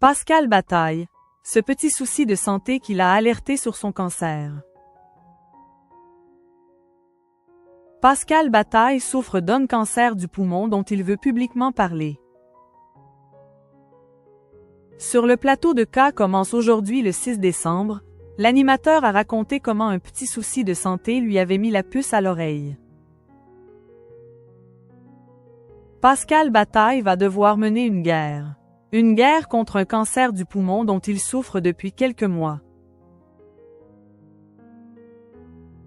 Pascal Bataille. Ce petit souci de santé qui l'a alerté sur son cancer. Pascal Bataille souffre d'un cancer du poumon dont il veut publiquement parler. Sur le plateau de K commence aujourd'hui le 6 décembre, l'animateur a raconté comment un petit souci de santé lui avait mis la puce à l'oreille. Pascal Bataille va devoir mener une guerre. Une guerre contre un cancer du poumon dont il souffre depuis quelques mois.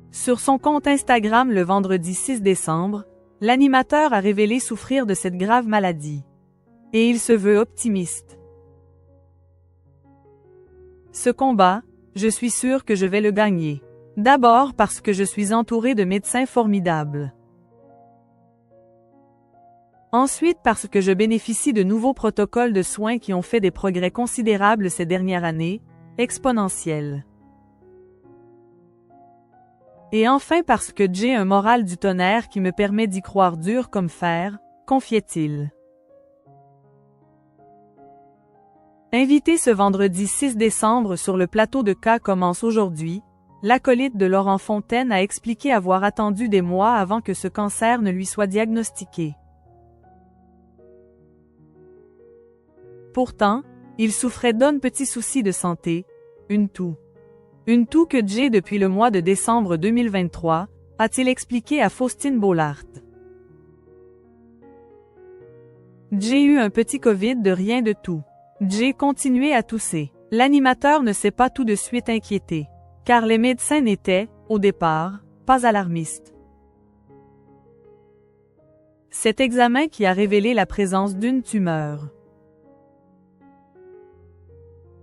Sur son compte Instagram le vendredi 6 décembre, l'animateur a révélé souffrir de cette grave maladie. Et il se veut optimiste. Ce combat, je suis sûr que je vais le gagner. D'abord parce que je suis entouré de médecins formidables. Ensuite parce que je bénéficie de nouveaux protocoles de soins qui ont fait des progrès considérables ces dernières années, exponentiels. Et enfin parce que j'ai un moral du tonnerre qui me permet d'y croire dur comme fer, confiait-il. Invité ce vendredi 6 décembre sur le plateau de K commence aujourd'hui, l'acolyte de Laurent Fontaine a expliqué avoir attendu des mois avant que ce cancer ne lui soit diagnostiqué. Pourtant, il souffrait d'un petit souci de santé, une toux. Une toux que j'ai depuis le mois de décembre 2023, a-t-il expliqué à Faustine Bollaert. J'ai eu un petit Covid de rien de tout. J'ai continué à tousser. L'animateur ne s'est pas tout de suite inquiété, car les médecins n'étaient, au départ, pas alarmistes. Cet examen qui a révélé la présence d'une tumeur.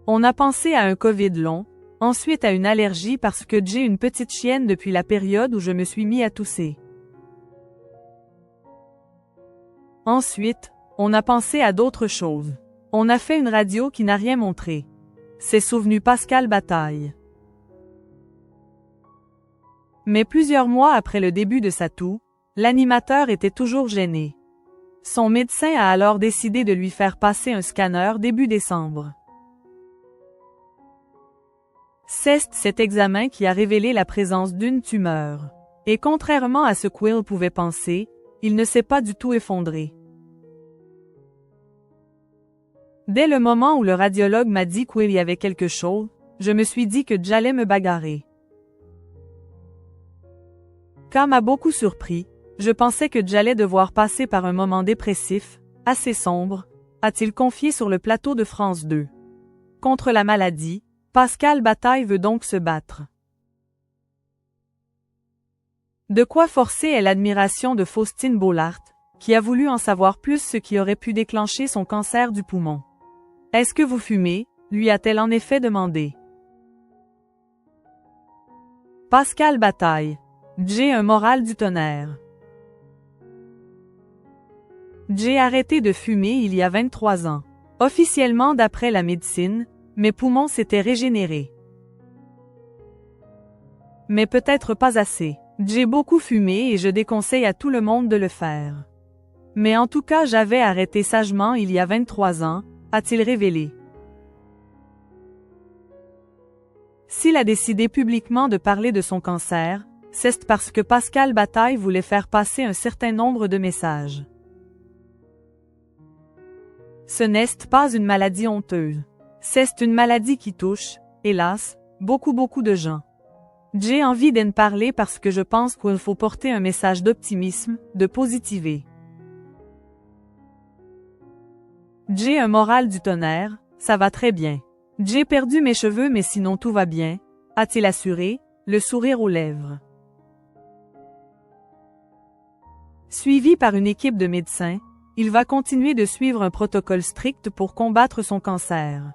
On a pensé à un Covid long, ensuite à une allergie parce que j'ai une petite chienne depuis la période où je me suis mis à tousser. Ensuite, on a pensé à d'autres choses. On a fait une radio qui n'a rien montré. S'est souvenu Pascal Bataille. Mais plusieurs mois après le début de sa toux, l'animateur était toujours gêné. Son médecin a alors décidé de lui faire passer un scanner début décembre. C'est cet examen qui a révélé la présence d'une tumeur. Et contrairement à ce qu'il pouvait penser, il ne s'est pas du tout effondré. Dès le moment où le radiologue m'a dit qu'il y avait quelque chose, je me suis dit que j'allais me bagarrer. Quand m'a beaucoup surpris, je pensais que j'allais devoir passer par un moment dépressif, assez sombre, a-t-il confié sur le plateau de France 2. Contre la maladie, Pascal Bataille veut donc se battre. De quoi forcer est l'admiration de Faustine Bollaert, qui a voulu en savoir plus ce qui aurait pu déclencher son cancer du poumon. « Est-ce que vous fumez ?» lui a-t-elle en effet demandé. Pascal Bataille. J'ai un moral du tonnerre. J'ai arrêté de fumer il y a 23 ans. Officiellement d'après la médecine, mes poumons s'étaient régénérés. Mais peut-être pas assez. J'ai beaucoup fumé et je déconseille à tout le monde de le faire. Mais en tout cas j'avais arrêté sagement il y a 23 ans, a-t-il révélé. S'il a décidé publiquement de parler de son cancer, c'est parce que Pascal Bataille voulait faire passer un certain nombre de messages. Ce n'est pas une maladie honteuse. C'est une maladie qui touche, hélas, beaucoup de gens. J'ai envie d'en parler parce que je pense qu'il faut porter un message d'optimisme, de positiver. J'ai un moral du tonnerre, ça va très bien. J'ai perdu mes cheveux mais sinon tout va bien, a-t-il assuré, le sourire aux lèvres. Suivi par une équipe de médecins, il va continuer de suivre un protocole strict pour combattre son cancer.